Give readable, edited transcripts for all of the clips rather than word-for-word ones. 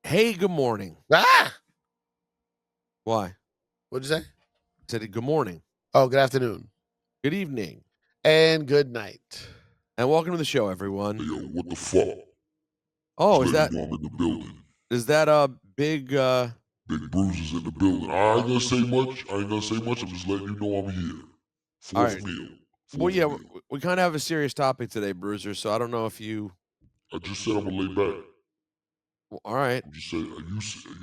Hey, good morning. Ah! Why? What'd you say? Said good morning, Oh, good afternoon good evening, and good night. and welcome to the show, Hey, everyone. yo, what the fuck? Oh, Just letting you know I'm in the building. is that a big Big Bruiser's in the building. I ain't gonna say much. I ain't gonna say much. I'm just letting you know I'm here. all Fourth right. meal. Well, Fourth yeah, meal. we kind of have a serious topic today, Bruiser, so I don't know if you I just said I'm gonna lay back. well, all right. I'm just saying.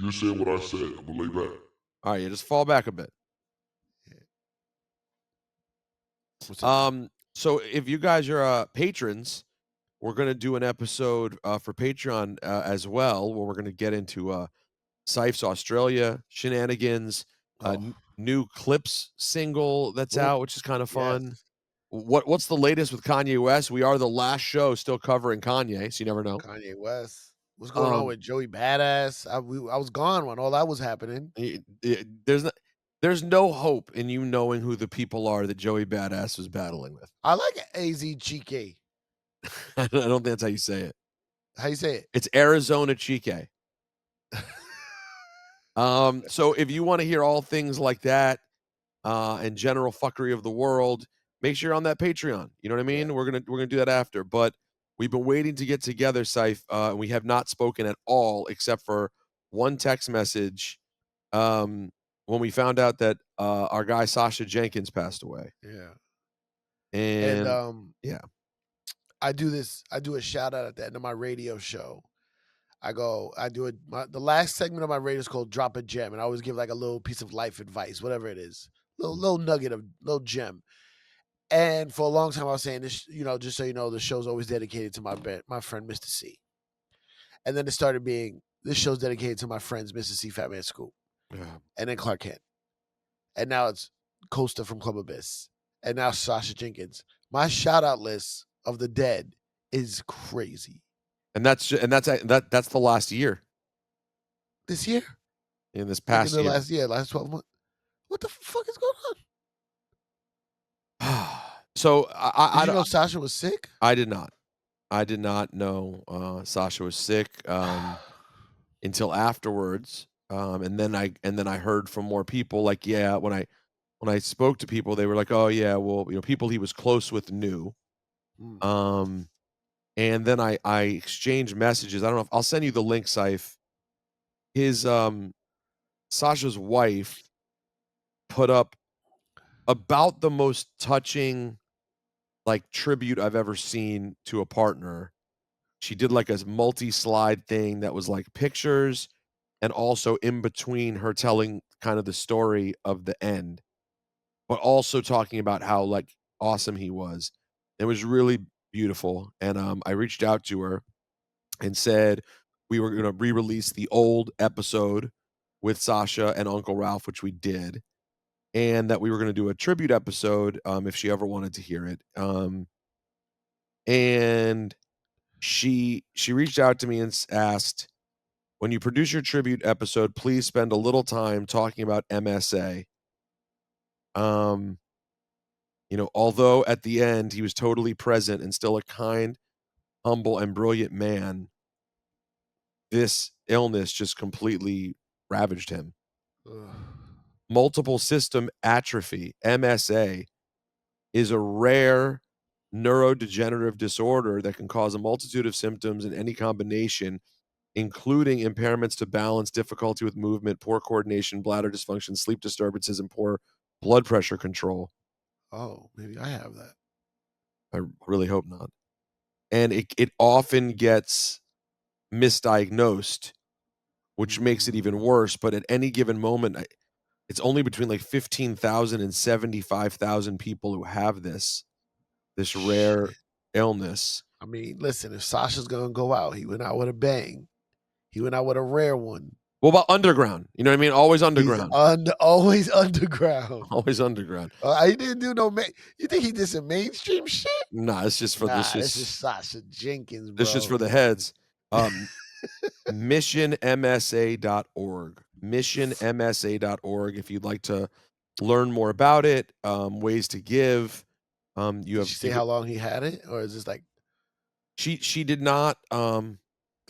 You said what I said. I'm gonna lay back. All right, you just fall back a bit. What's up, man? So if you guys are patrons, we're going to do an episode for Patreon as well where we're going to get into Cipha's Australia shenanigans, Oh, new Clips single that's ooh, out, which is kind of yes. fun. What's the latest with Kanye West? We are the last show still covering Kanye, so you never know. Kanye West. What's going on Um, with Joey Badass? I was gone when all that was happening. there's no hope in you knowing who the people are that Joey Badass was battling with. I like AZGK. I don't think that's how you say it. How you say It's Arizona Chique. it? So if you want to hear all things like that and general fuckery of the world, make sure you're on that Patreon. You know what I mean? Yeah. We're gonna do that after. But we've been waiting to get together, Saif, and we have not spoken at all except for one text message when we found out that our guy Sacha Jenkins passed away. Yeah. And And yeah. I do a shout out at the end of my radio show. I do it. The last segment of my radio is called Drop a Gem, and I always give like a little piece of life advice, whatever it is, little nugget of little gem. And for a long time, I was saying this, just so you know, the show's always dedicated to my friend Mr. C. And then it started being this show's dedicated to my friends Mr. C, Fat Man Scoop, Yeah. and then Clark Kent, and now it's Costa from Club Abyss, and now Sacha Jenkins. My shout out list of the dead is crazy. And that's the last year This year, in this like in past the year. last 12 months. What the fuck is going on? So Did you know Sacha was sick? I did not. I did not know Sacha was sick until afterwards, and then I heard from more people. Like, yeah, when I spoke to people, they were like, "Oh yeah, well, people he was close with knew." Hmm. And then I exchanged messages. I don't know if I'll send you the link, Saif. His Sasha's wife put up about the most touching like tribute I've ever seen to a partner. She did like a multi-slide thing that was like pictures and also in between her telling kind of the story of the end, but also talking about how like awesome he was. It was really beautiful. And I reached out to her and said we were going to re-release the old episode with Sacha and Uncle Ralph, which we did, and that we were going to do a tribute episode if she ever wanted to hear it. And she reached out to me and asked, when you produce your tribute episode, please spend a little time talking about MSA. Although at the end he was totally present and still a kind, humble, and brilliant man, this illness just completely ravaged him. Ugh. Multiple system atrophy, MSA, is a rare neurodegenerative disorder that can cause a multitude of symptoms in any combination, including impairments to balance, difficulty with movement, poor coordination, bladder dysfunction, sleep disturbances, and poor blood pressure control. Oh, maybe I have that. I really hope not. And it often gets misdiagnosed, which makes it even worse. But at any given moment, it's only between like 15,000 and 75,000 people who have this rare Shit. illness. I mean, listen, if Sasha's gonna go out, he went out with a bang. He went out with a rare one. What about underground? You know what I mean? Always He's underground. always underground. Always underground. He didn't do no you think he did some mainstream shit? Nah, it's just for Nah, this is Sacha Jenkins, bro. this is for the heads. missionmsa.org. Missionmsa.org if you'd like to learn more about it, ways to give. You Did have she say how long he had it? Or is this like she did not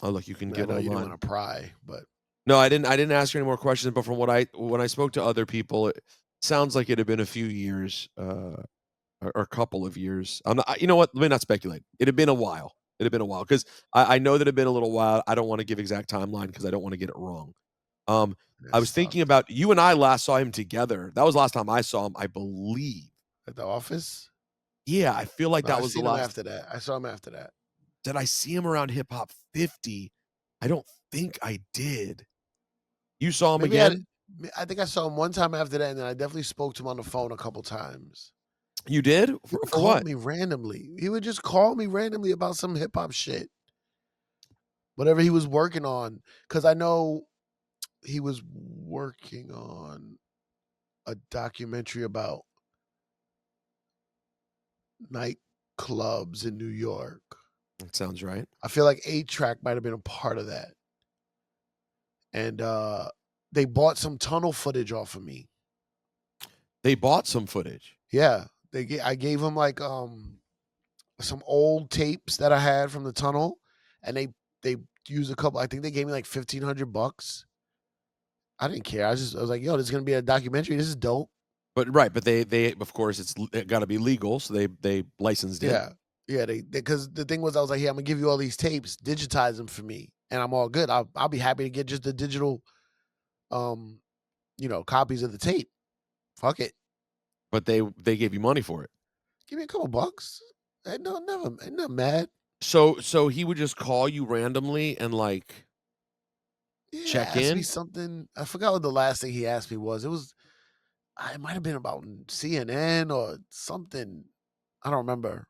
Oh, look, you can I get know all you didn't mine. want to pry, but No, I didn't ask you any more questions, but from when I spoke to other people, it sounds like it had been a few years, or a couple of years. You know what? Let me not speculate. It had been a while. It had been a while because I know that it had been a little while. I don't want to give exact timeline because I don't want to get it wrong. I that was thinking sucks. about you and I last saw him together. That was the last time I saw him, I believe. At the office? Yeah, I feel like No, that I was the seen him last. after that. I saw him after that. Did I see him around Hip Hop 50? I don't think I did. You saw him Maybe again? I think I saw him one time after that, and then I definitely spoke to him on the phone a couple times. You did? He would For call what? me randomly. He would just call me randomly about some hip hop shit, whatever he was working on. Because I know he was working on a documentary about nightclubs in New York. That sounds right. I feel like 8-Track might have been a part of that. And they bought some tunnel footage off of me. They bought some footage. Yeah, I gave him like some old tapes that I had from the tunnel, and they used a couple. I think they gave me like $1,500. I didn't care. I was like, yo, this is gonna be a documentary. This is dope. But right, but they of course it got to be legal, so they licensed it. Yeah, yeah. They because the thing was, I was like, hey, I'm gonna give you all these tapes, digitize them for me, and I'm all good. I'll be happy to get just the digital, um, copies of the tape. Fuck it. But they gave you money for it. Give me a couple bucks. Ain't not mad. So he would just call you randomly and like Yeah, check ask me in? something. I forgot what the last thing he asked me was. It might have been about CNN or something. I don't remember.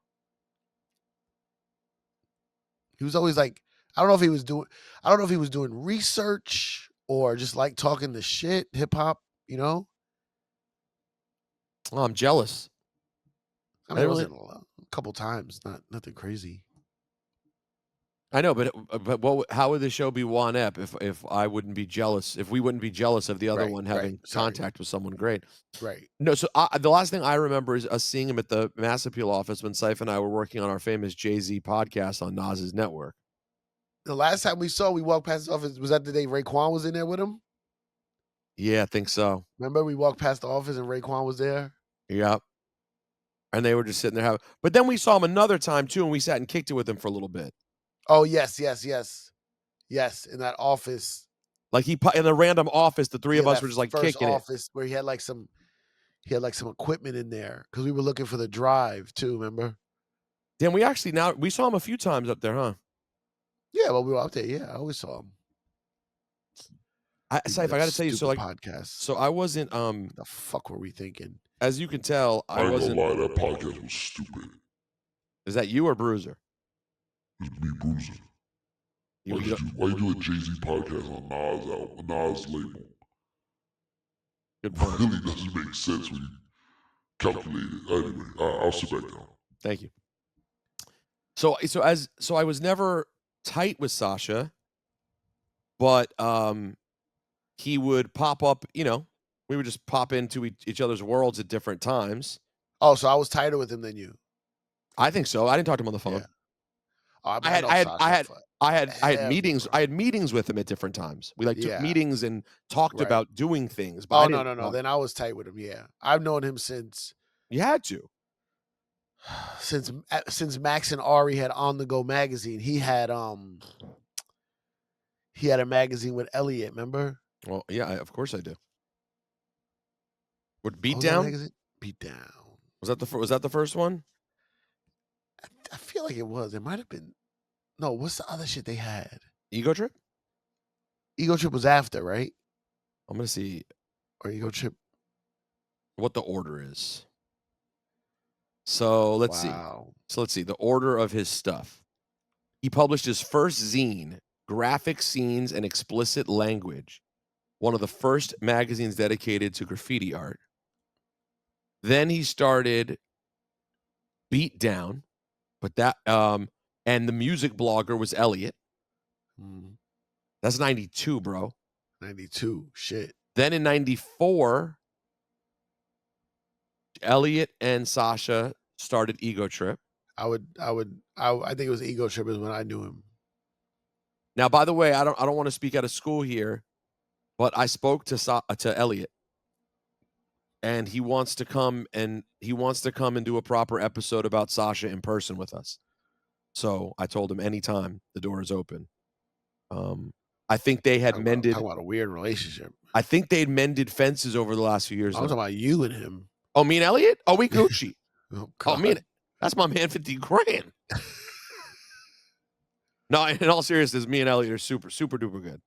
He was always like, I don't know if he was doing research or just like talking the shit, hip hop, you know? Oh, I'm jealous. I I mean, it really wasn't a couple times, nothing crazy. I know, but how would the show be one ep if I wouldn't be jealous, if we wouldn't be jealous of the other one having Sorry. contact with someone great? Right. No, so the last thing I remember is us seeing him at the Mass Appeal office when Cipha and I were working on our famous Jay-Z podcast on Nas's network. The last time we walked past his office, was that the day Raekwon was in there with him? Yeah, I think so. Remember we walked past the office and Raekwon was there? Yep. And they were just sitting there having, but then we saw him another time too, and we sat and kicked it with him for a little bit. Oh, yes. Yes, in that office. Like in a random office, the three of us That were just like first kicking it. office where he had like some equipment in there because we were looking for the drive too, remember? Then we saw him a few times up there, huh? Yeah, well, we were up there. Yeah, I always saw him. Saif, I got to tell you, so like, podcast. so I wasn't. What the fuck were we thinking? As you can tell, I I ain't wasn't. gonna lie, that podcast was stupid. Is that you or Bruiser? It was me, Bruiser. Why you do a Jay-Z podcast on Nas album, Nas label? Good point. Really doesn't make sense when you calculate it. Anyway, I'll sit back down. Thank you. So I was never tight with Sacha, but he would pop up. We would just pop into each other's worlds at different times. Oh, so I was tighter with him than you. I think so. I didn't talk to him on the phone. Yeah. Oh, I I had meetings with him at different times. We took meetings and talked about doing things. But no. Then I was tight with him. Yeah, I've known him since. You had to. Since Max and Ari had On the Go magazine, he had a magazine with Elliot. Remember? Well, yeah, of course I do. What Beatdown? Beatdown. Was that the first one? I feel like it was. It might have been. No, what's the other shit they had? Ego Trip? Ego Trip was after, right? I'm gonna see. Or Ego Trip. What the order is. So let's see. So let's see the order of his stuff. He published his first zine, Graphic Scenes and Explicit Language, one of the first magazines dedicated to graffiti art. Then he started Beatdown, but that and the music blogger was Elliot. That's 92, bro. 92, shit. Then in 94, Elliot and Sacha started Ego Trip. I think it was Ego Trip is when I knew him. Now, by the way, I don't want to speak out of school here, but I spoke to Elliot, and he wants to come and do a proper episode about Sacha in person with us. So I told him anytime, the door is open. I think they had mended. Talking about a weird relationship. I think they'd mended fences over the last few years. I'm talking about you and him. Oh, me and Elliot? Oh, we Gucci. Oh, me and that's my man, 50 grand. No, in all seriousness, me and Elliot are super, super duper good.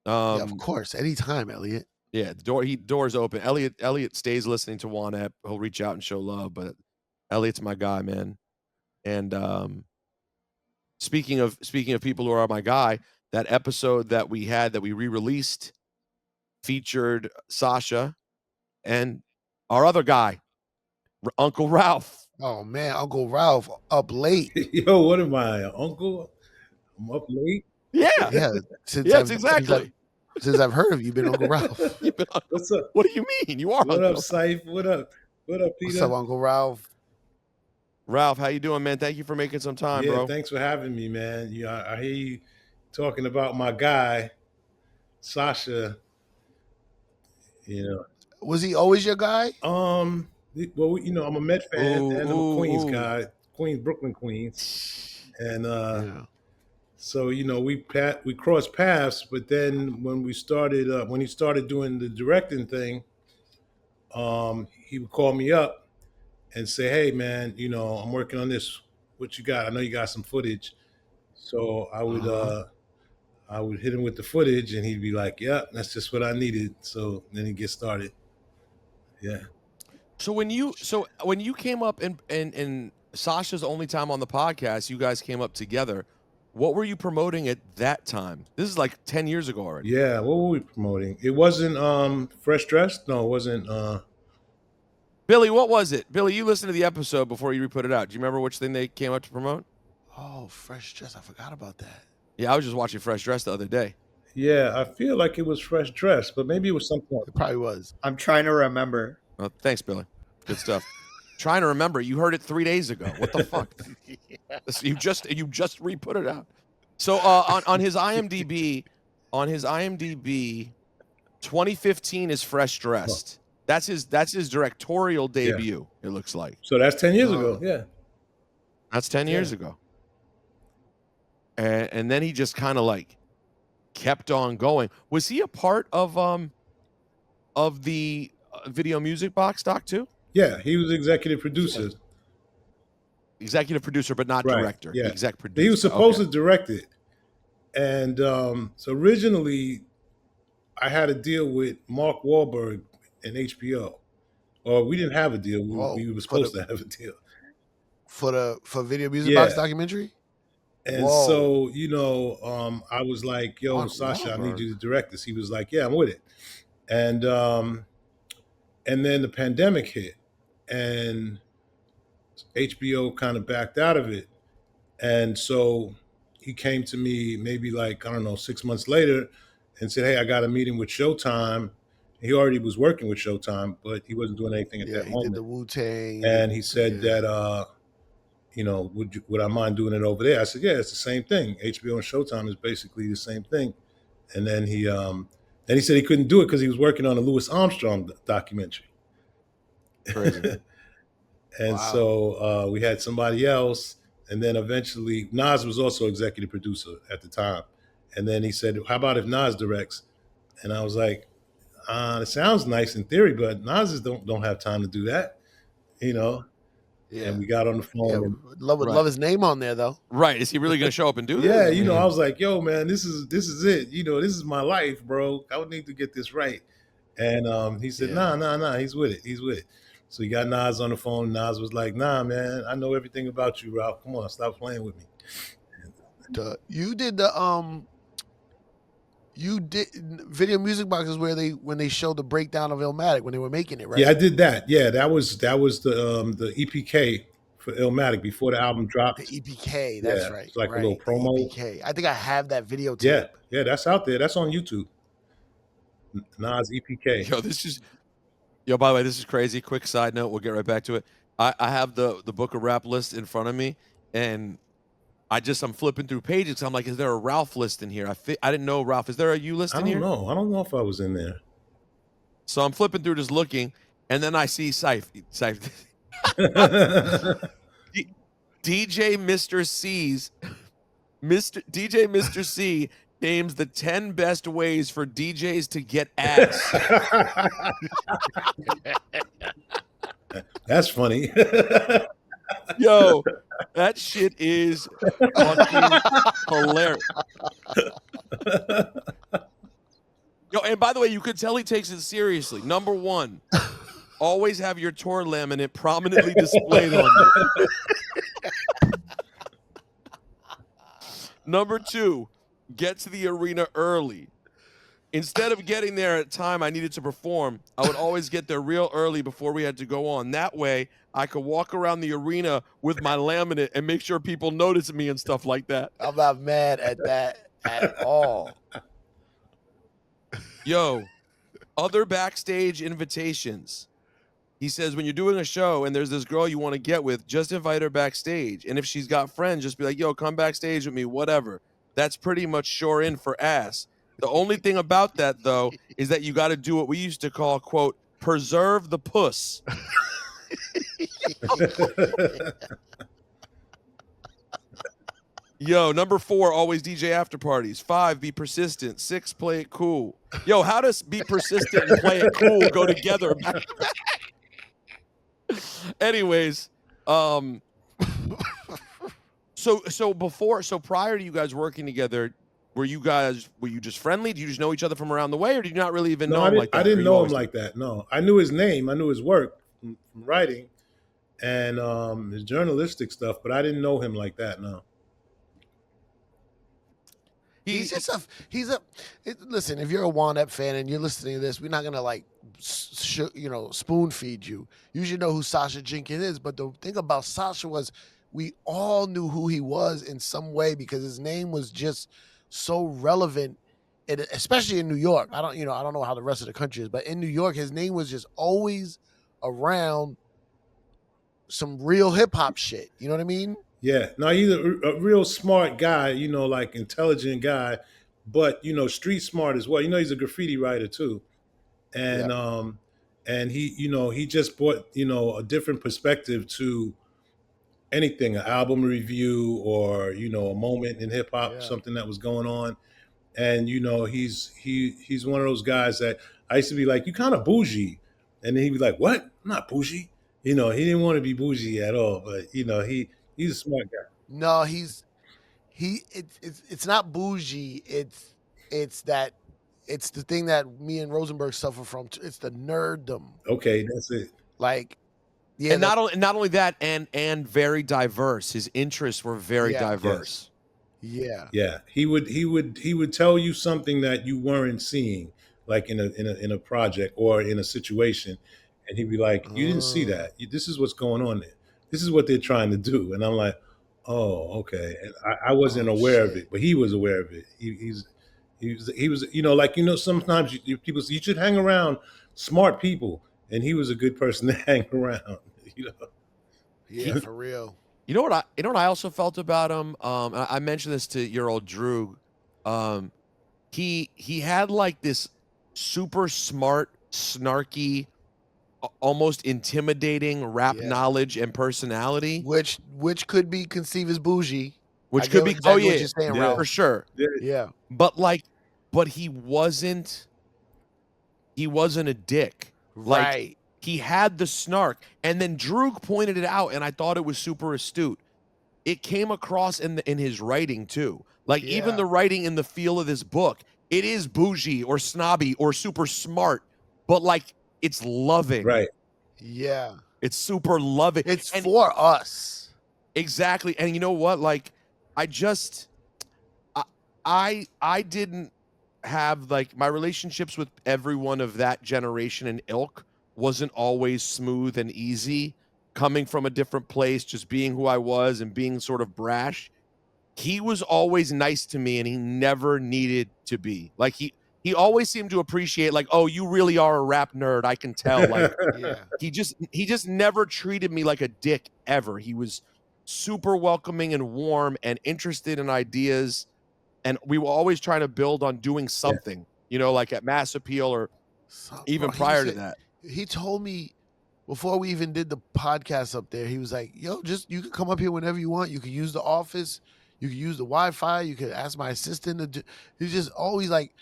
Yeah, of course. Anytime, Elliot. Yeah, the door's open. Elliot stays listening to Juan Ep. He'll reach out and show love, but Elliot's my guy, man. And speaking of people who are my guy, that episode that we re-released featured Sacha and our other guy, Uncle Ralph. Oh man, Uncle Ralph up late. Yo, what am I, uncle? I'm up late. Yeah, yeah. Exactly. Since I've heard of you, been Uncle Ralph. What's up? What do you mean? You are. What up, Cipha? What up? What up, Peter? What's up, Uncle Ralph? Ralph, how you doing, man? Thank you for making some time, yeah, bro. Thanks for having me, man. I hear you talking about my guy, Sacha. You know, was he always your guy? Well, I'm a Met fan and I'm a Queens guy, Brooklyn, Queens, and so we crossed paths. But then when he started doing the directing thing, he would call me up and say, "Hey, man, I'm working on this. What you got? I know you got some footage." So I would hit him with the footage, and he'd be like, "Yeah, that's just what I needed." So then he'd get started. Yeah. So when you came up and Sacha's only time on the podcast, you guys came up together. What were you promoting at that time? This is like 10 years ago already. Yeah, what were we promoting? It wasn't Fresh Dressed. No, it wasn't. Billy, what was it? Billy, you listened to the episode before you put it out. Do you remember which thing they came up to promote? Oh, Fresh Dress. I forgot about that. Yeah, I was just watching Fresh Dress the other day. Yeah, I feel like it was Fresh Dressed, but maybe it was something else. It probably was. I'm trying to remember. Oh, thanks, Billy. Good stuff. Trying to remember. You heard it 3 days ago. What the fuck? You just re-put it out. So on his IMDb, 2015 is Fresh Dressed. That's his directorial debut. Yeah. It looks like. So that's 10 years ago. Yeah, that's 10 years ago. And then he just kind of like kept on going. Was he a part of the Video Music Box doc too? Yeah, he was executive producer. Executive producer, but not director. Yeah, exec producer. He was supposed to direct it, and so originally, I had a deal with Mark Wahlberg and HBO, or we didn't have a deal. We were supposed to have a deal for Video Music Box documentary. And so, I was like, "Yo, Mark Sacha, Wahlberg. I need you to direct this." He was like, "Yeah, I'm with it." And then the pandemic hit, and HBO kind of backed out of it. And so he came to me maybe 6 months later and said, "Hey, I got a meeting with Showtime." He already was working with Showtime, but he wasn't doing anything at that moment. He did the Wu-Tang. And he said that, would I mind doing it over there? I said, yeah, it's the same thing. HBO and Showtime is basically the same thing. And then he said he couldn't do it because he was working on a Louis Armstrong documentary. Crazy. And so we had somebody else. And then eventually Nas was also executive producer at the time. And then he said, how about if Nas directs? And I was like, it sounds nice in theory, but Nas don't have time to do that, Yeah. And we got on the phone. Love his name on there though. Right. Is he really going to show up and do Yeah, this? I was like, yo, man, this is it. This is my life, bro. I would need to get this right. And he said, nah, he's with it. So he got Nas on the phone. Nas was like, nah, man, I know everything about you, Ralph. Come on, stop playing with me. You did the Video Music Box is where when they showed the breakdown of Illmatic when they were making it, right? Yeah, I did that. Yeah, that was the EPK for Illmatic before the album dropped. The EPK, that's right. It's like a little promo. EPK. I think I have that videotape. Yeah, that's out there. That's on YouTube. Nas EPK. By the way, this is crazy. Quick side note, we'll get right back to it. I have the Book of Rap list in front of me, and I'm flipping through pages. I'm like, is there a Ralph list in here? I didn't know Ralph. Is there a you list in here? I don't know if I was in there. So I'm flipping through, just looking, and then I see Cipha. DJ Mr. C names the 10 best ways for DJs to get ass. That's funny. Yo, that shit is fucking hilarious. Yo, and by the way, you could tell he takes it seriously. Number 1, always have your tour laminate prominently displayed on you. Number 2, get to the arena early. Instead of getting there at time I needed to perform, I would always get there real early before we had to go on. That way, I could walk around the arena with my laminate and make sure people notice me and stuff like that. I'm not mad at that at all. Yo, other backstage invitations. He says, when you're doing a show and there's this girl you want to get with, just invite her backstage. And if she's got friends, just be like, yo, come backstage with me, whatever. That's pretty much sure in for ass. The only thing about that, though, is that you got to do what we used to call, quote, preserve the puss. Yo, number 4, always DJ after parties. 5, be persistent. 6, play it cool. Yo, how does be persistent and play it cool go together? Anyways, so prior to you guys working together, were you just friendly? Did you just know each other from around the way, or did you not really even know him like that? I didn't know him like that. No, I knew his name. I knew his work from writing and his journalistic stuff, but I didn't know him like that. No. Listen, if you're a Juan-Ep fan and you're listening to this, we're not gonna like spoon feed you. You should know who Sacha Jenkins is. But the thing about Sacha was we all knew who he was in some way because his name was just so relevant, especially in New York. I don't know how the rest of the country is, but in New York, his name was just always around some real hip hop shit. You know what I mean? Yeah. No, he's a real smart guy, like intelligent guy, but, street smart as well. He's a graffiti writer too. And, and he just brought, a different perspective to anything, an album review or, a moment in hip hop, something that was going on. And, he's one of those guys that I used to be like, you kind of bougie. And then he'd be like, what? I'm not bougie. He didn't want to be bougie at all, but, he's a smart guy. No, it's not bougie. It's the thing that me and Rosenberg suffer from. It's the nerddom. Okay, that's it. Like, yeah, and not only that, and very diverse. His interests were very diverse. Yes. Yeah. He would tell you something that you weren't seeing, like in a project or in a situation, and he'd be like, "You didn't see that. This is what's going on there. This is what they're trying to do." And I'm like, "Oh, okay." And I wasn't aware of it, but he was aware of it. He was sometimes people say you should hang around smart people, and he was a good person to hang around. Yeah, for real. You know what I also felt about him? I mentioned this to your old Droog. He had like this super smart, snarky, almost intimidating rap knowledge and personality, which could be conceived as bougie. Which could be exactly what you're saying, Ralph. for sure. Yeah. But he wasn't a dick. Right. He had the snark, and then Droog pointed it out, and I thought it was super astute. It came across in his writing too. Even the writing in the feel of this book, it is bougie or snobby or super smart, but it's loving. Right. Yeah. It's super loving. It's for us. Exactly. And you know what? I didn't have my relationships with everyone of that generation and ilk wasn't always smooth and easy, coming from a different place, just being who I was and being sort of brash. He was always nice to me, and he never needed to be. He always seemed to appreciate, oh, you really are a rap nerd. I can tell. He just never treated me like a dick ever. He was super welcoming and warm and interested in ideas. And we were always trying to build on doing something, like at Mass Appeal or even prior to that. He told me before we even did the podcast up there, he was like, yo, you can come up here whenever you want. You can use the office. You can use the Wi-Fi. You can ask my assistant. He's just always like,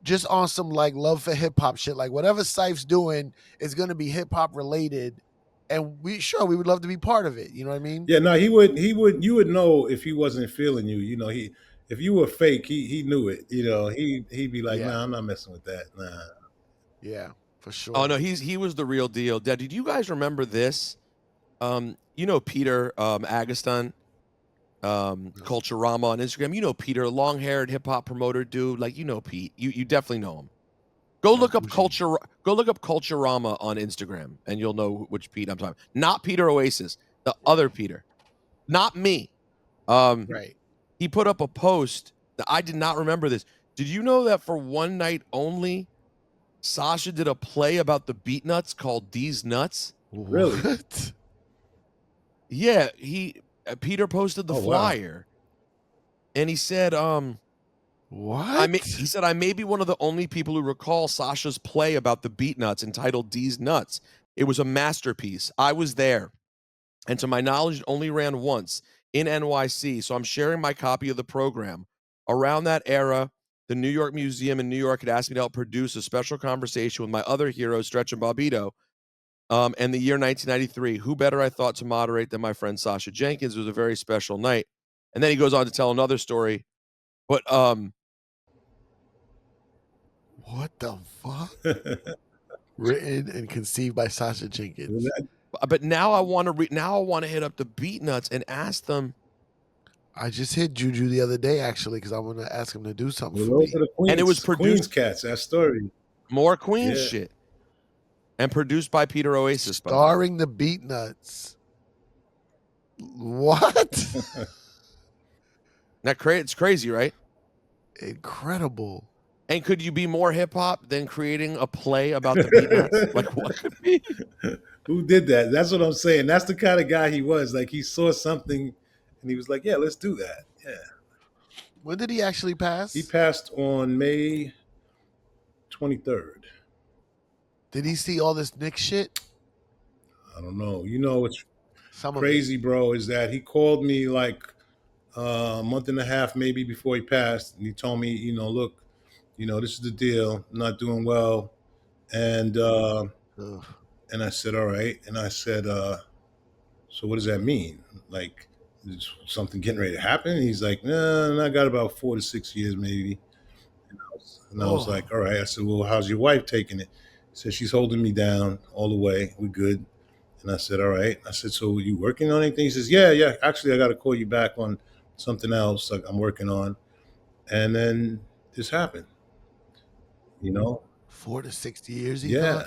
just on some like love for hip hop shit. Like whatever Cipha's doing is going to be hip hop related. And we would love to be part of it. You know what I mean? Yeah, no, he would, you would know if he wasn't feeling you. If you were fake, he knew it. He'd be like, nah, I'm not messing with that. Nah. Yeah, for sure. Oh no, he was the real deal. Dad, did you guys remember this? Peter Agustin, Culturama on Instagram. Peter, long-haired hip hop promoter dude. Like Pete. You definitely know him. Go look up Culturama on Instagram, and you'll know which Pete I'm talking about. Not Peter Oasis, the other Peter. Not me. Right. He put up a post that I did not remember this. Did you know that for one night only, Sacha did a play about the beat nuts called These Nuts? Really? What? Yeah, Peter posted the flyer. Wow. And he said, what? He said, I may be one of the only people who recall Sacha's play about the beat nuts entitled These Nuts. It was a masterpiece. I was there. And to my knowledge, it only ran once in NYC. So I'm sharing my copy of the program. Around that era, the New York Museum in New York had asked me to help produce a special conversation with my other heroes, Stretch and Bobbito. And the year 1993, who better I thought to moderate than my friend Sacha Jenkins. It was a very special night. And then he goes on to tell another story. But what the fuck? Written and conceived by Sacha Jenkins. But now I want to hit up the beat nuts and ask them. I just hit Juju the other day actually because I want to ask him to do something for me. And it was produced Queens Cats. That story. More Queens shit. And produced by Peter Oasis. Starring the beat nuts. What? It's crazy, right? Incredible. And could you be more hip hop than creating a play about the beat nuts? Like what could be? Who did that? That's what I'm saying. That's the kind of guy he was. Like he saw something and he was like, yeah, let's do that. Yeah. When did he actually pass? He passed on May 23rd. Did he see all this Nick shit? I don't know. What's crazy, bro, is that he called me like a month and a half maybe before he passed. And he told me, look, this is the deal. I'm not doing well. And I said, all right. And I said, so what does that mean? Like, is something getting ready to happen? And he's like, no, I got about 4 to 6 years maybe. And I was like, all right. I said, well, how's your wife taking it? He said, she's holding me down all the way. We're good. And I said, all right. I said, so are you working on anything? He says, yeah. Actually, I got to call you back on something else I'm working on. And then this happened. 4 to 6 years. He thought?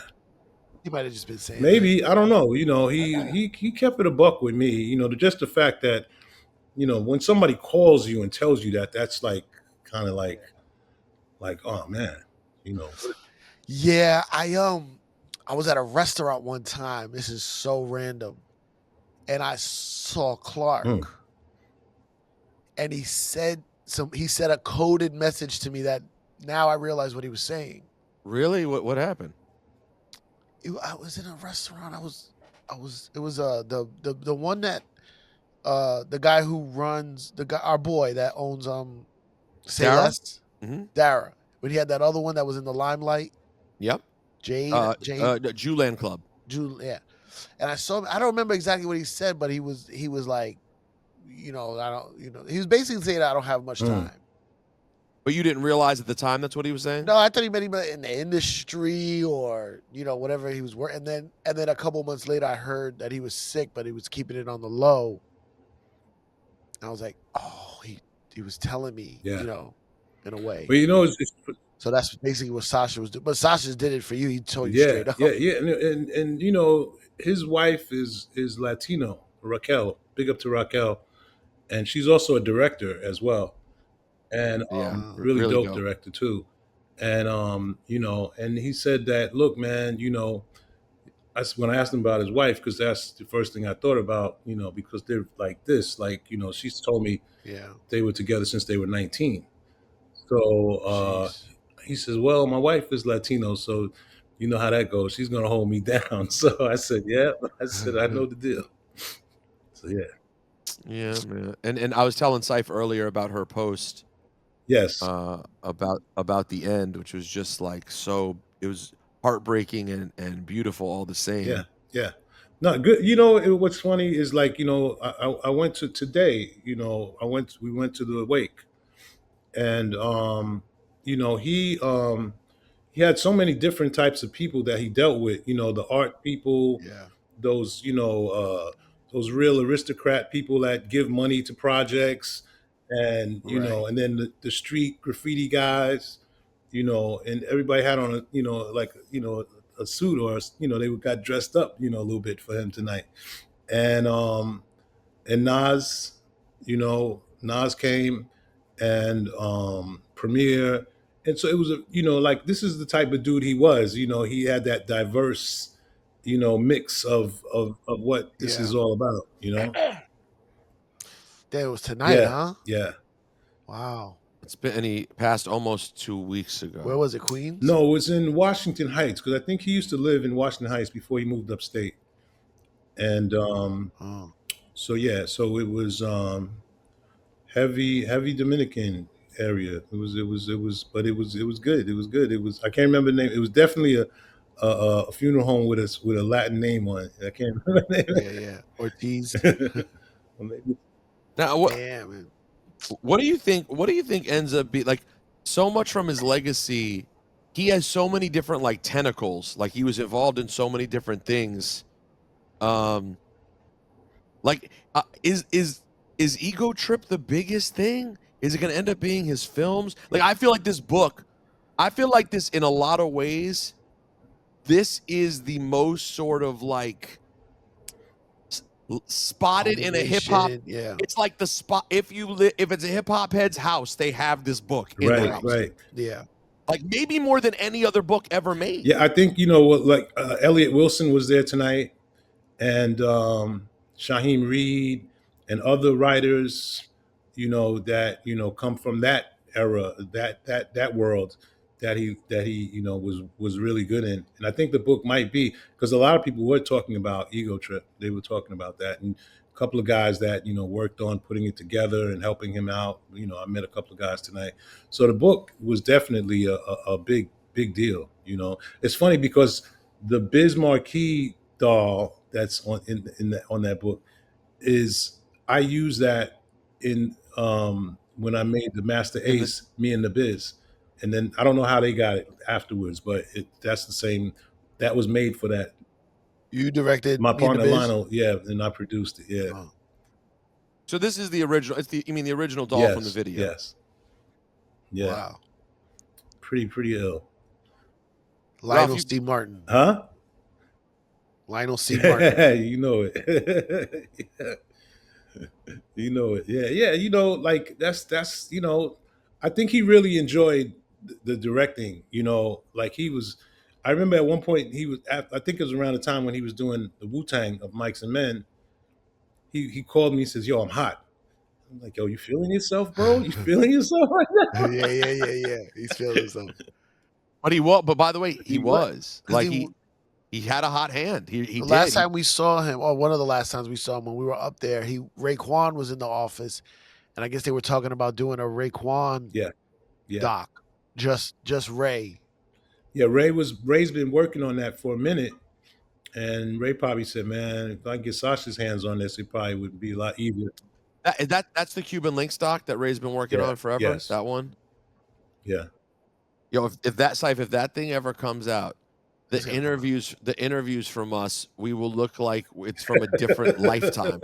He might have just been saying maybe that. I don't know. He kept it a buck with me. Just the fact that when somebody calls you and tells you that, that's like kind of like oh man, Yeah, I was at a restaurant one time. This is so random, and I saw Clark, and he said a coded message to me that now I realize what he was saying. Really? What happened? I was in a restaurant. It was the one that the guy who runs our boy that owns Say Dara? Less. Dara. But he had that other one that was in the limelight. Yep. Jade. Jewland Club. Yeah. And I saw him. I don't remember exactly what he said, but he was like, he was basically saying I don't have much time. But you didn't realize at the time that's what he was saying? No, I thought he meant in the industry or whatever he was working. And then a couple months later, I heard that he was sick, but he was keeping it on the low. I was like, oh, he was telling me, in a way. But so that's basically what Sacha was doing. But Sacha did it for you. He told you straight up. Yeah. And his wife is Latino, Raquel. Big up to Raquel, and she's also a director as well. And really dope director too. And and he said that, look, man, when I asked him about his wife, because that's the first thing I thought about, because they're like this, she's told me they were together since they were 19. So he says, well, my wife is Latino, so you know how that goes. She's going to hold me down. So I said, yeah. I said, I know the deal. So, yeah. Yeah, man. And I was telling Cipha earlier about her post. Yes. About the end, which was just like it was heartbreaking and beautiful all the same. Yeah. Yeah. No, good. What's funny is I went to today, we went to the wake, and he had so many different types of people that he dealt with, the art people, those those real aristocrat people that give money to projects, and and then the street graffiti guys, and everybody had on a suit, or they got dressed up a little bit for him tonight. And Nas, Nas came, and Premier. And so it was this is the type of dude he was. He had that diverse, mix of what this is all about. That was tonight, huh? Yeah. Wow. And he passed almost 2 weeks ago. Where was it, Queens? No, it was in Washington Heights, because I think he used to live in Washington Heights before he moved upstate. And so it was heavy Dominican area. It was good. It was good. It was, I can't remember the name. It was definitely a funeral home with a Latin name on it. I can't remember the name. Yeah. Ortiz. Now, what do you think? What do you think ends up being like so much from his legacy? He has so many different tentacles. Like he was involved in so many different things. Is Ego Trip the biggest thing? Is it going to end up being his films? Like I feel like this book. I feel like this in a lot of ways. This is the most sort of spotted in a hip hop. Yeah, it's like the spot. If it's a hip hop head's house, they have this book in their house. Right. Yeah, like maybe more than any other book ever made. Yeah, I think Elliot Wilson was there tonight, and Shaheem Reed, and other writers, that come from that era, that world that he was really good in. And I think the book might be, because a lot of people were talking about Ego Trip. They were talking about that, and a couple of guys that worked on putting it together and helping him out. I met a couple of guys tonight, so the book was definitely a big deal. It's funny because the Biz Marquee doll that's on that book I use that in when I made the Master Ace, Me and the Biz. And then I don't know how they got it afterwards, but that's the same. That was made for that. You directed my Me and the partner Biz? Lionel, and I produced it. Yeah. Oh. So this is the original. You mean the original doll from the video? Yes. Yeah. Wow. Pretty ill. Lionel C. Martin. Huh? Lionel C. Martin. You know it. You know it. Yeah. That's I think he really enjoyed the directing. He was. I remember at one point I think it was around the time when he was doing the Wu-Tang of Mics and Men. He called me and says, "Yo, I'm hot." I'm like, "Yo, you feeling yourself, bro? You feeling yourself right now?" Yeah. He's feeling himself. But by the way, he was he had a hot hand. He the did. Last time we saw him, or one of the last times we saw him, when we were up there, Raekwon was in the office, and I guess they were talking about doing a Raekwon doc. Just Ray. Yeah, Ray's been working on that for a minute, and Ray probably said, "Man, if I get Sacha's hands on this, it probably would be a lot easier." That's the Cuban Links doc that Ray's been working on forever. Yes. That one. Yeah. Yo, if that thing ever comes out, the interviews from us, we will look like it's from a different lifetime.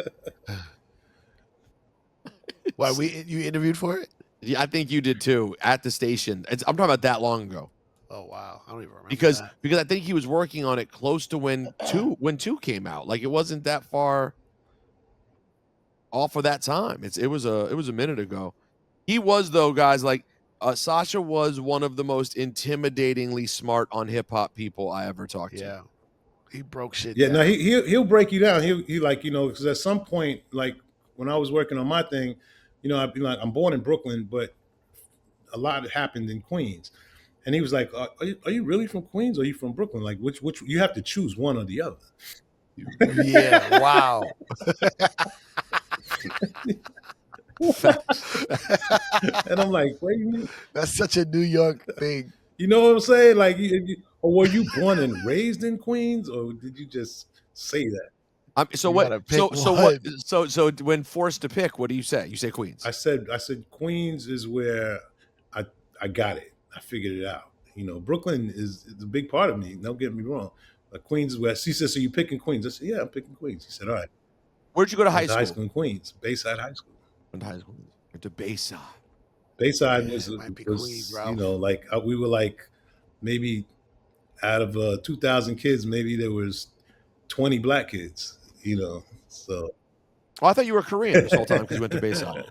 Why you interviewed for it? Yeah, I think you did too at the station. I'm talking about that long ago. Oh wow, I don't even remember because that. I think he was working on it close to when two came out. Like it wasn't that far off for that time. It was a minute ago. He was though, guys. Like Sacha was one of the most intimidatingly smart on hip hop people I ever talked to. He broke shit. Yeah, down. no, he'll break you down. He like, you know, because at some point, like when I was working on my thing, you know, I'd be like, I'm born in Brooklyn, but a lot happened in Queens. And he was like, are you really from Queens or are you from Brooklyn? Like, which you have to choose one or the other. Yeah, wow. And I'm like, what do you mean? That's such a New York thing. You know what I'm saying? Like, or were you born and raised in Queens, or did you just say that? So You what? gotta pick So what? one. So when forced to pick, what do you say? You say Queens. I said Queens is where I got it. I figured it out. You know, Brooklyn is a big part of me. Don't get me wrong. But Queens is where. He said, "So you picking Queens?" I said, "Yeah, I'm picking Queens." He said, "All right." Where'd you go to high Went to school? high school in Queens, Bayside High School. Went to high school. Went to Bayside. Bayside Yeah, was it might be Queens, Ralph. you know, like we were like maybe out of 2,000 kids, maybe there was 20 black kids. You know, so. Oh, I thought you were Korean this whole time because you went to Bayside.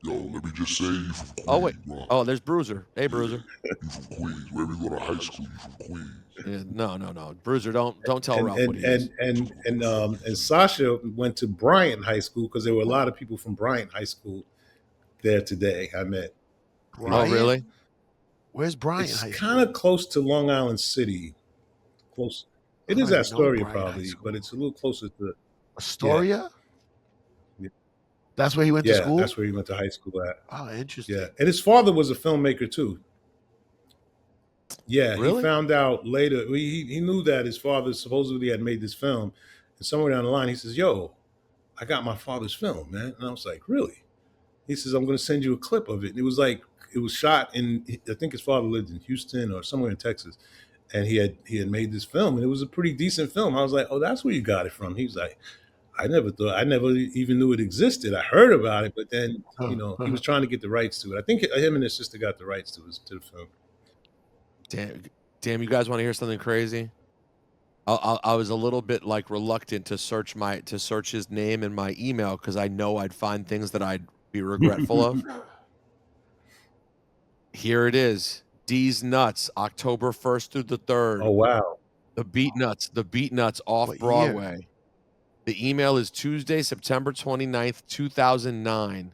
Yo, let me just say, you from Queens. Oh wait. Bro. Oh, there's Bruiser. Hey, Bruiser. You from Queens. Wherever you go to high school, you from Queens. Yeah, no. Bruiser, don't tell Ralph what he is. And Sacha went to Bryant High School because there were a lot of people from Bryant High School there today. I met. Bryant? Oh, really? Where's Bryant It's High School? kind of close to Long Island City. Close. It is Astoria probably, but it's a little closer to Astoria. Yeah. That's where he went to school? Yeah, that's where he went to high school at. Oh, interesting. Yeah, and his father was a filmmaker too. Yeah, really? He found out later. He knew that his father supposedly had made this film, and somewhere down the line, he says, "Yo, I got my father's film, man." And I was like, "Really?" He says, "I'm going to send you a clip of it." And it was like it was shot in. I think his father lived in Houston or somewhere in Texas, and he had made this film, and it was a pretty decent film. I was like, "Oh, that's where you got it from." He was like, I never even knew it existed. I heard about it, but then, you know, he was trying to get the rights to it. I think him and his sister got the rights to the film. Damn! You guys want to hear something crazy? I was a little bit like reluctant to search his name in my email because I know I'd find things that I'd be regretful of. Here it is. D's Nuts, October 1st through the 3rd. Oh wow! The Beat Nuts off What Broadway. year? The email is Tuesday, September 29th, 2009.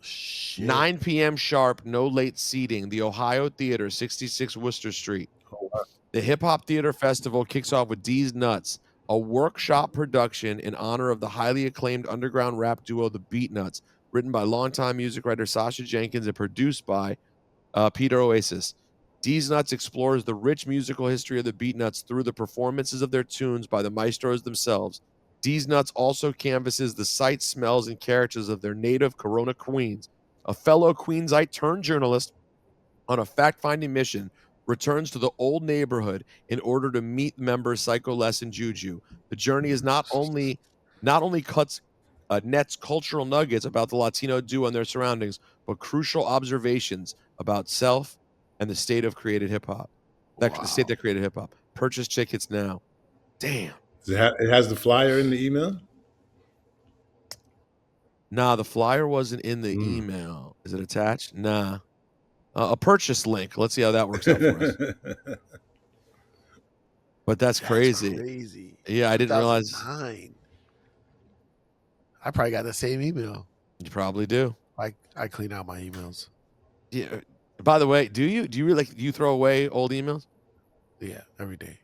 Shit. 9 p.m. sharp, no late seating. The Ohio Theater, 66 Worcester Street. Oh, wow. The Hip Hop Theater Festival kicks off with D's Nuts, a workshop production in honor of the highly acclaimed underground rap duo The Beat Nuts, written by longtime music writer Sacha Jenkins and produced by Peter Oasis. D's Nuts explores the rich musical history of the Beat Nuts through the performances of their tunes by the maestros themselves. D's Nuts also canvasses the sights, smells, and characters of their native Corona, Queens. A fellow Queensite turned journalist on a fact-finding mission returns to the old neighborhood in order to meet members Psycho Les and Juju. The journey is not only nets cultural nuggets about the Latino duo and their surroundings, but crucial observations about self and the state of created hip hop. The state that created hip hop. Purchase tickets now. Damn. It has the flyer in the email? Nah, the flyer wasn't in the email. Is it attached? Nah. A purchase link. Let's see how that works out for us. But that's crazy. Yeah, I didn't realize. I probably got the same email. You probably do. I clean out my emails. Yeah. By the way, do you throw away old emails? Yeah, every day.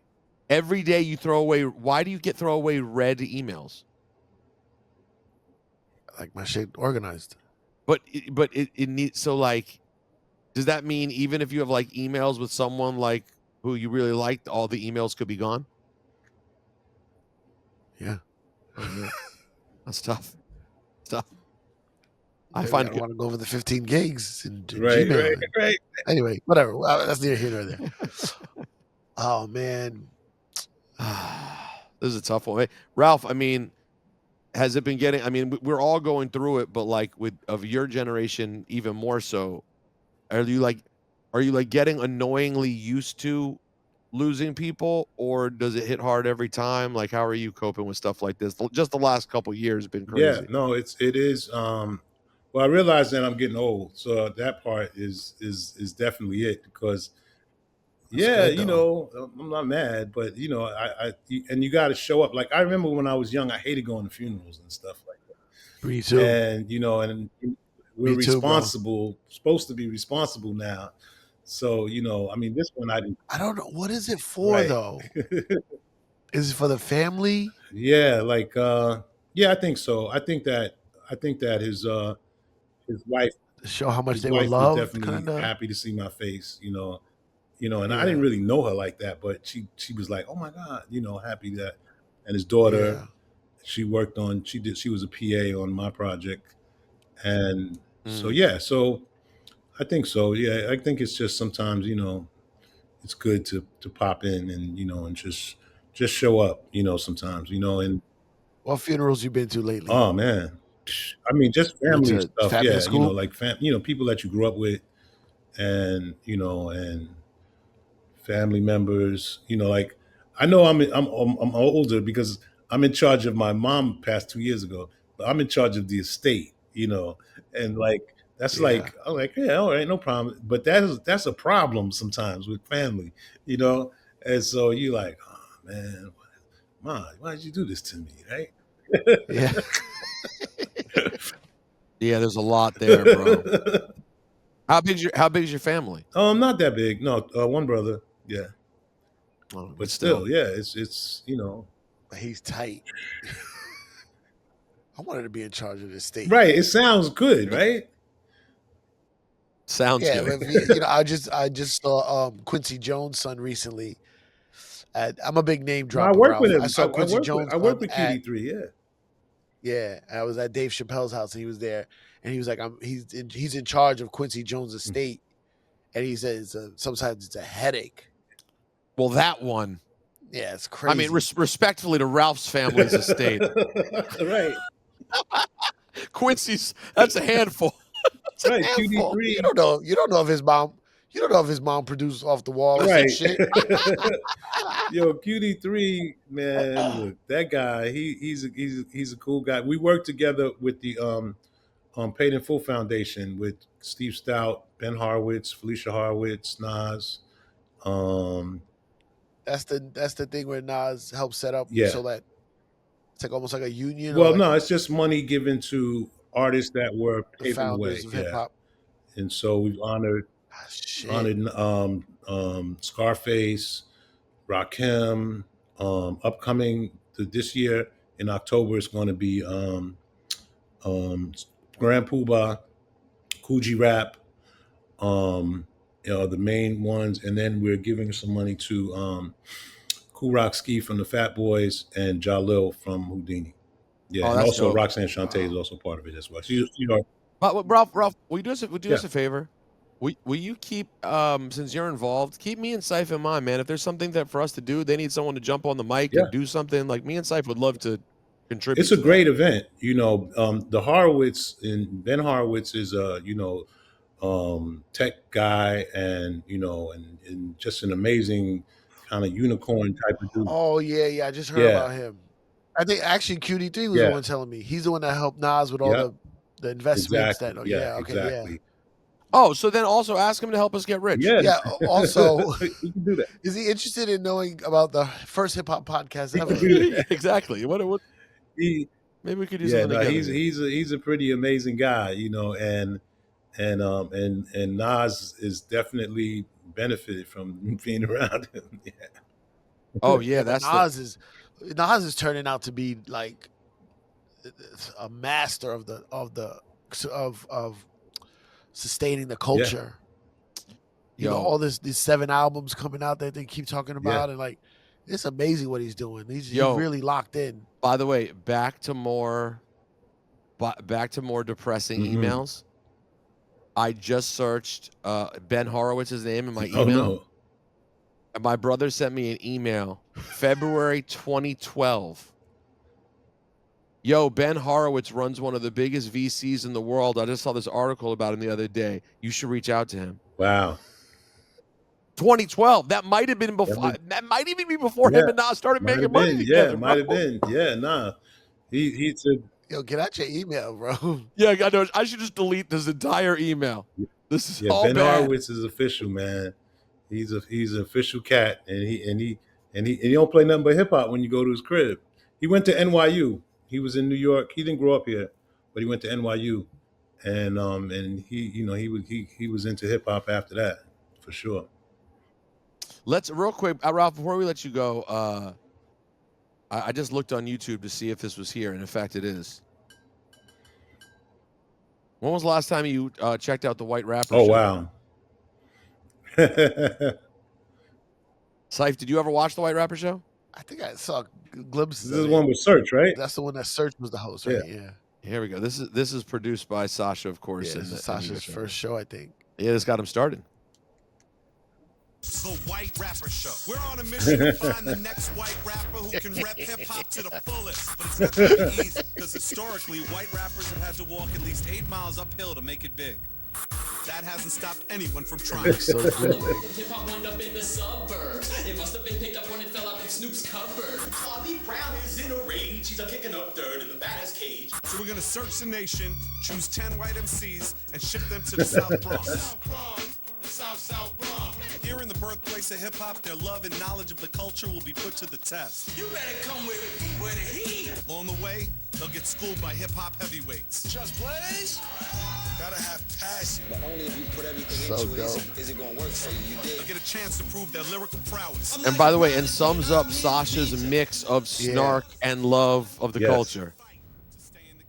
Every day you throw away. Why do you throw away red emails? Like my shit organized. But it needs, so like, does that mean even if you have like emails with someone like who you really liked, all the emails could be gone? Yeah. That's tough. It's tough. I don't want to go over the 15 gigs in Gmail. Right. Anyway, whatever. Well, that's neither here nor there. Oh man. This is a tough one. Hey, Ralph, I mean, has it been getting, I mean, we're all going through it, but like of your generation, even more so, are you like getting annoyingly used to losing people, or does it hit hard every time? Like, how are you coping with stuff like this? Just the last couple of years have been crazy. Yeah, no, it is. Well, I realize that I'm getting old, so that part is definitely it, because Yeah, good, you know, I'm not mad, but you know, and you got to show up. Like I remember when I was young, I hated going to funerals and stuff like that. Me too. And you know, and we're Me too, bro. responsible, supposed to be responsible now. So you know, I mean, this one I didn't. I don't know what is it for Right. though. Is it for the family? Yeah, like yeah, I think so. I think that his wife To show how much his they were wife was loved, definitely kind of. happy to see my face, you know, and I Yeah. didn't really know her like that, but she was like, oh my God, you know, happy that. And his daughter, Yeah. she was a PA on my project, and so yeah, so I think so. Yeah, I think it's just sometimes, you know, it's good to pop in and you know and just show up, you know, sometimes, you know, and What funerals you been to lately? oh man, I mean, just You went family to stuff. family Yeah, at you know, school? like you know, people that you grew up with, and you know, and family members. You know, like I know I'm older because I'm in charge of my mom passed 2 years ago, but I'm in charge of the estate. You know, and like that's Yeah. like I'm like yeah, all right, no problem. But that's a problem sometimes with family. You know, and so you like, oh man, Ma, why did you do this to me, right? Yeah. Yeah, there's a lot there, bro. How big is your family? Not that big. No, one brother. Yeah, Oh, but still, yeah, it's you know, He's tight. I wanted to be in charge of the state. right. It sounds good, right? Sounds Yeah, good. if you know, I just saw Quincy Jones' son recently. I'm a big name No, I dropper, work with bro. I him. saw Quincy Jones' I work son with at QD3. Yeah, I was at Dave Chappelle's house and he was there and he was like, he's in charge of Quincy Jones' estate, and he says sometimes it's a headache. Well, that one. Yeah, it's crazy. I mean, respectfully to Ralph's family's estate, right? Quincy's, that's a handful. That's a Right, handful. QD3. You don't know if his mom produced off the wall or some Right. shit. Yo, QD3, man, look, that guy, he's a cool guy. We worked together with the Paid in Full Foundation with Steve Stout, Ben Horowitz, Felicia Horowitz, Nas. That's the thing where Nas helped set up Yeah. so that it's like almost like a union. Well, or like no, it's just money given to artists that were the paving the way. founders of hip hop. And so we've honored Scarface, Rakim. Upcoming this year in October is going to be Grand Poobah, Coogee Rap, you know, the main ones, and then we're giving some money to Kool Rock Ski from the Fat Boys and Jalil from Houdini. Yeah, and also dope. Roxanne Shante is also part of it as well. So, you know, But Ralph, will you do us a favor? Will you keep, since you're involved, keep me and Cipha in mind, man. If there's something that for us to do, they need someone to jump on the mic and do something. Like me and Cipha would love to contribute. It's a great event. You know, the Horowitz and Ben Horowitz is a tech guy, and you know, and just an amazing kind of unicorn type of dude. Oh yeah, I just heard about him. I think actually QD3 was the one telling me. He's the one that helped Nas with all the investments. Exactly. Yeah. Oh, so then also ask him to help us get rich. Yeah. Also, we can do that. Is he interested in knowing about the first hip hop podcast ever? Exactly. What? Maybe we could do something together. He's a pretty amazing guy, you know, and Nas is definitely benefited from being around him. Yeah. Oh yeah, that's Nas is turning out to be like a master of sustaining the culture. You know, all these 7 albums coming out that they keep talking about, and like it's amazing what he's doing. He's really locked in. By the way, back to more depressing emails. I just searched Ben Horowitz's name in my email. Oh no. And my brother sent me an email, February 2012. Yo, Ben Horowitz runs one of the biggest VCs in the world. I just saw this article about him the other day. You should reach out to him. Wow. 2012. That might have been before. That might even be before him and Nas started making money together. Yeah, might have been. Yeah, nah. He's a Yo, get out your email, bro. Yeah, I know. I should just delete this entire email. This is all Ben bad. Horowitz is official, man. He's an official cat, and he don't play nothing but hip hop when you go to his crib. He went to NYU. He was in New York. He didn't grow up here, but he went to NYU, and he was into hip hop after that, for sure. Let's real quick, Ralph, before we let you go, I just looked on YouTube to see if this was here, and in fact, it is. When was the last time you checked out the White Rapper Oh, show? wow. Cipha, did you ever watch the White Rapper show? I think I saw glimpses. This is the one with Search, right? That's the one that Search was the host, right? Yeah. Here we go. This is produced by Sacha, of course. Yeah, this is Sacha's first show, I think. Yeah, this got him started. The White Rapper Show. We're on a mission to find the next white rapper who can rep hip-hop to the fullest. But it's not going to be easy, because historically, white rappers have had to walk at least 8 miles uphill to make it big. That hasn't stopped anyone from trying. So good. Hip-hop wound up in the suburbs. It must have been picked up when it fell out in Snoop's cupboard. Bobby Brown is in a rage. He's kicking up dirt in the baddest cage. So we're going to search the nation, choose 10 white MCs, and ship them to the South Bronx. South Bronx. Here in the birthplace of hip-hop, their love and knowledge of the culture will be put to the test. You better come with the heat. Along the way, they'll get schooled by hip-hop heavyweights. Just Blaze? Gotta have passion. But only if you put everything So into it dope. is it gonna work for you. You They'll dig? get a chance to prove their lyrical prowess. And by the way, and sums up Sacha's mix of snark and love of the culture.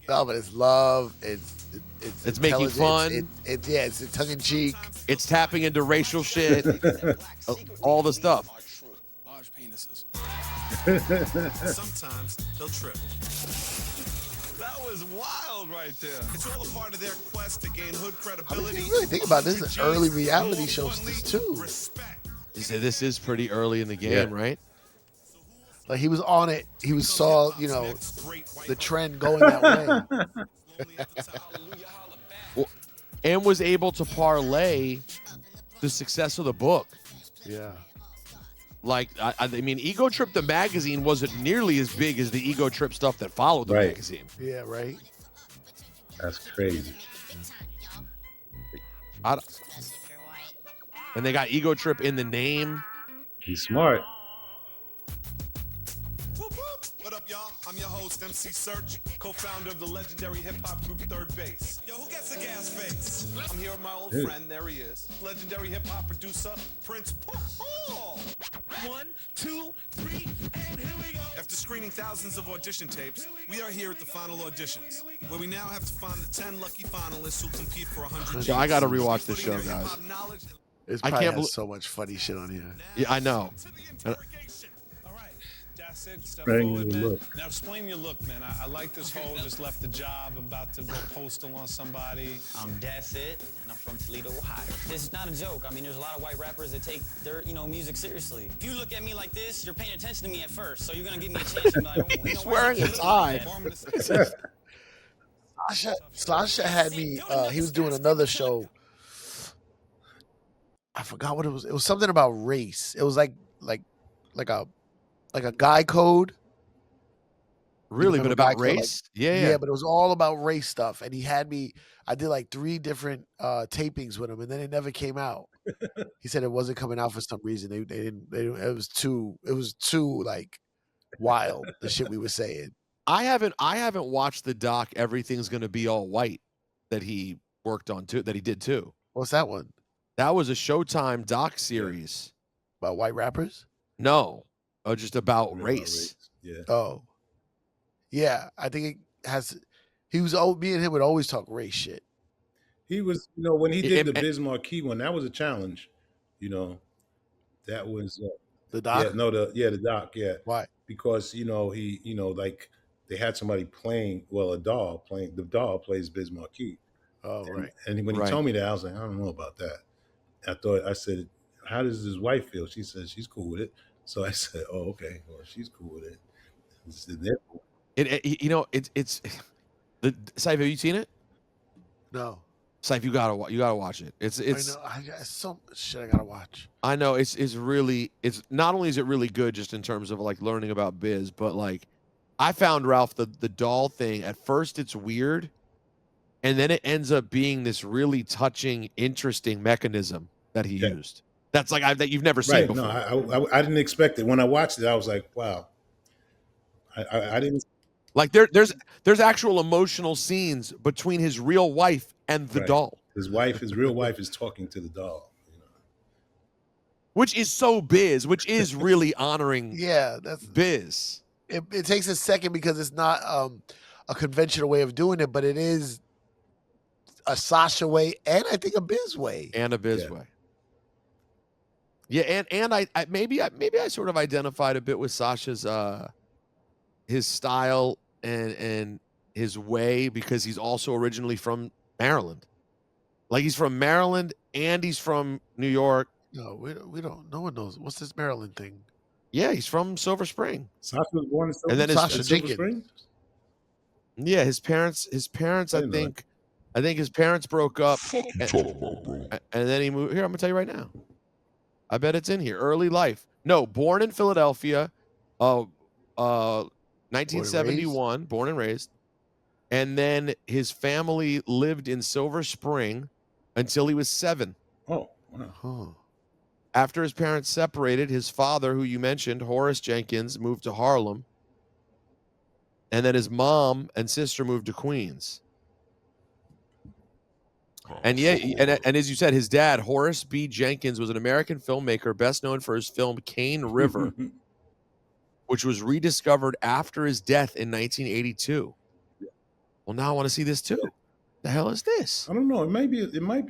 No, but it's love. It's making fun. It's tongue in cheek. It's tapping into racial shit. All the stuff. Large penises. Sometimes they'll trip. That was wild right there. It's all a part of their quest to gain hood I mean, credibility. if you really think about this, it's an early reality show too. Respect. You say this is pretty early in the game, right? Like he was on it. He saw, the trend going that way. And was able to parlay the success of the book. Yeah. Like, I mean, Ego Trip the magazine wasn't nearly as big as the Ego Trip stuff that followed the magazine. Yeah, right. That's crazy. And they got Ego Trip in the name. He's smart. What up, y'all? I'm your host, MC Search, co-founder of the legendary hip-hop group Third Base. Yo, who gets a gas face? I'm here with my old friend, there he is, legendary hip-hop producer, Prince Paul. 1, 2, 3, and here we go. After screening thousands of audition tapes, we are here at the final auditions, where we now have to find the 10 lucky finalists who compete for 100. So I got to rewatch this show, guys. It's I probably can't has so much funny shit on here. Yeah, I know. That's it. Step Bring forward, the man. look. Now explain your look, man. I like this whole just left the job, about to go postal on somebody. That's it, and I'm from Toledo, Ohio. This is not a joke. I mean, there's a lot of white rappers that take their, music seriously. If you look at me like this, you're paying attention to me at first, so you're gonna give me a chance. You're like, oh, He's wearing a tie. Sacha had me. He was doing another show. I forgot what it was. It was something about race. It was like a guy code. Really, but about race? Yeah. But it was all about race stuff. And he had me. I did like 3 different tapings with him, and then it never came out. He said it wasn't coming out for some reason. They didn't. It was too like wild. The shit we were saying. I haven't watched the doc Everything's Gonna Be All White that he worked on too. That he did too. What's that one? That was a Showtime doc series about white rappers. No, just about race. Yeah. Oh, yeah. I think it has. He was. Me and him would always talk race shit. He was, when he did the Biz Marquee one, that was a challenge. That was the doc. Yeah, no, the doc. Yeah. Why? Because he, like they had somebody playing. Well, a doll playing. The doll plays Biz Marquee. Oh, right. And when he told me that, I was like, I don't know about that. I said, how does his wife feel? She said she's cool with it. So I said, oh, okay. Well, she's cool with it. It's the Cipha, have you seen it? No. Cipha, you gotta watch it. It's I know. So much shit I gotta watch. I know it's really not only is it really good just in terms of like learning about biz, but like I found Ralph the doll thing at first it's weird, and then it ends up being this really touching, interesting mechanism that he used. That's like that you've never seen before. No, I didn't expect it. When I watched it, I was like, wow. I didn't like there's actual emotional scenes between his real wife and the doll. His real wife is talking to the doll. Which is so Biz, which is really honoring that's Biz. It takes a second because it's not a conventional way of doing it, but it is a Sacha way and I think a Biz way. And a Biz way. Yeah, and I maybe I sort of identified a bit with Sacha's his style and his way because he's also originally from Maryland. Like he's from Maryland and he's from New York. No, we don't. No one knows. What's this Maryland thing? Yeah, he's from Silver Spring. Sacha was born in Silver, and then Sacha Silver Jenkins. Spring? Yeah, his parents I think his parents broke up. And then he moved here. I'm gonna tell you right now. I bet it's in here. Early life. No, born in Philadelphia, 1971, born and raised. And then his family lived in Silver Spring until he was 7. Oh, wow. Huh. After his parents separated, his father, who you mentioned, Horace Jenkins, moved to Harlem. And then his mom and sister moved to Queens. And yeah, and as you said, his dad, Horace B. Jenkins, was an American filmmaker best known for his film Cane River, which was rediscovered after his death in 1982. Well, now I want to see this too. The hell is this? I don't know. It might be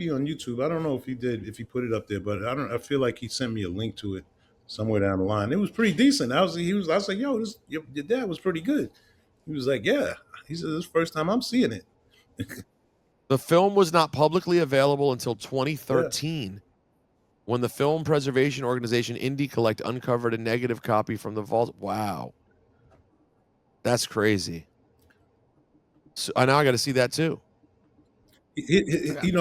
on YouTube. I don't know if he put it up there, but I feel like he sent me a link to it somewhere down the line. It was pretty decent. I was like, yo, your dad was pretty good. He was like, yeah. He said, this is the first time I'm seeing it. The film was not publicly available until 2013, when the film preservation organization Indie Collect uncovered a negative copy from the vault. Wow. That's crazy. So now I got to see that too.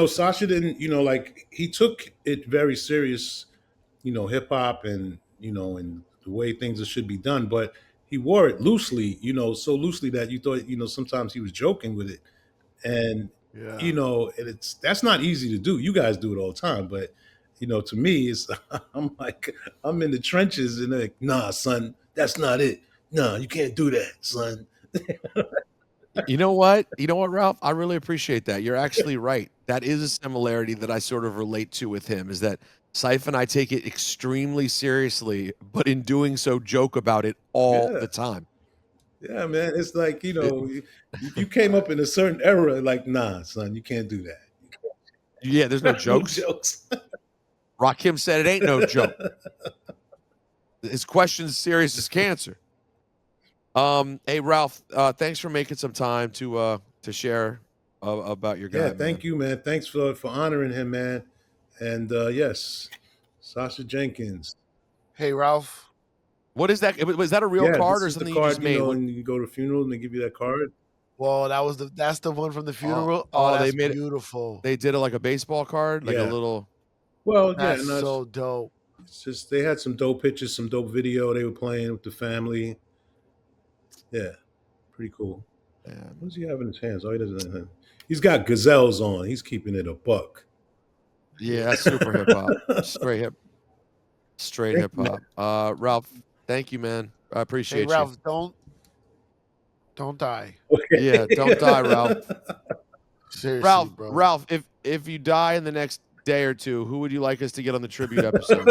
Sacha didn't, like he took it very serious, hip hop and, and the way things should be done, but he wore it loosely, so loosely that you thought, sometimes he was joking with it. And, that's not easy to do. You guys do it all the time, but, to me, I'm in the trenches and they're like, nah, son, that's not it. Nah, you can't do that, son. You know what, Ralph? I really appreciate that. You're actually right. That is a similarity that I sort of relate to with him, is that Cipha and I take it extremely seriously, but in doing so, joke about it all the time. Yeah, man. It's like, you came up in a certain era, like, nah, son, you can't do that. Yeah, there's no jokes. Rakim said it ain't no joke. His question's serious as cancer. Hey, Ralph, thanks for making some time to share about your guy. Yeah, thank you, man. Thanks for honoring him, man. And yes, Sacha Jenkins. Hey, Ralph. What is that? Was that a real card or something you just made? And you go to a funeral and they give you that card. Well, that's the one from the funeral. That's they made beautiful. They did it like a baseball card, like a little. Well, that's so dope. It's just they had some dope pictures, some dope video they were playing with the family. Yeah, pretty cool. Yeah. What does he have in his hands? Oh, he doesn't. He's got gazelles on. He's keeping it a buck. Yeah, that's super hip hop. Straight hip hop. Ralph, thank you, man. I appreciate you. Ralph, don't die. Okay. Yeah, don't die, Ralph. Seriously, bro. Ralph, if you die in the next day or two, who would you like us to get on the tribute episode?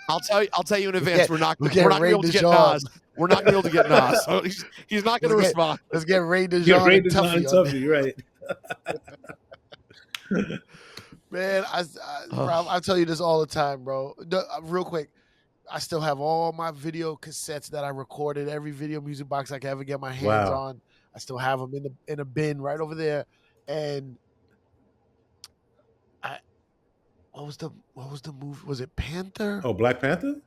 I'll tell you in advance. We're not going to be able to get Nas. We're not going to be able to get Nas. So he's not going to respond. Let's get Ray DeJean and Tuffy, right? Man, Ralph, I tell you this all the time, bro. Real quick, I still have all my video cassettes that I recorded, every video music box I can ever get my hands on. I still have them in a bin right over there. And what was the movie? Was it Panther? Oh, Black Panther?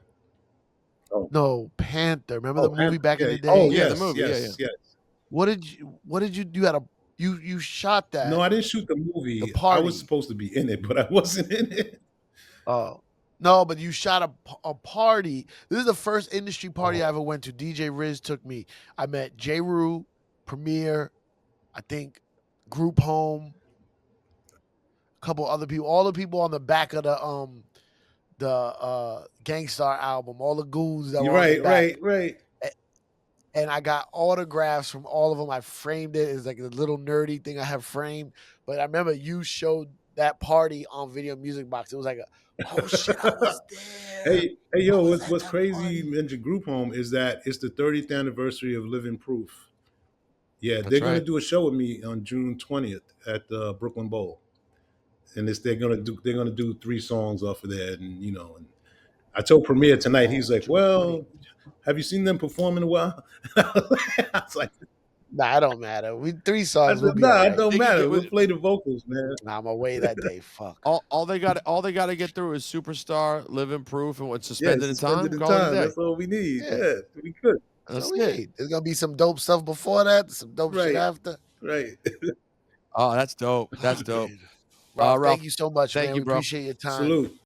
Oh. No, Panther. Remember the movie back in the day? Oh, yes, the movie. Yes. What did you do? You shot that? No, I didn't shoot the movie. I was supposed to be in it, but I wasn't in it. Oh. No, but you shot a party. This is the first industry party I ever went to. DJ Riz took me. I met J. Rue, Premier, I think Group Home, a couple other people. All the people on the back of the Gangstar album, all the goons that You're were on the right, back. right. And I got autographs from all of them. I framed it. It's like a little nerdy thing I have framed. But I remember you showed that party on Video Music Box. It was like, oh shit, I was there. Hey, yo, what's crazy in your group home is that it's the 30th anniversary of Living Proof. Yeah, they're gonna do a show with me on June 20th at the Brooklyn Bowl, and they're gonna do 3 songs off of that, and and I told Premier tonight. He's like, "Well, have you seen them perform in a while?" I was like, "Nah, it don't matter. 3 songs will be nah, all right. It don't matter. We'll play the vocals, man. Nah, I'm away that day. Fuck. All they got to get through is Superstar, Living Proof, and what's Suspended in Time. That's all we need. Yeah, we could. That's it. There's gonna be some dope stuff before that, some dope shit after. Right. Oh, that's dope. That's dope. Ralph, Ralph, thank you so much, man. thank you, We bro. appreciate your time. Salute.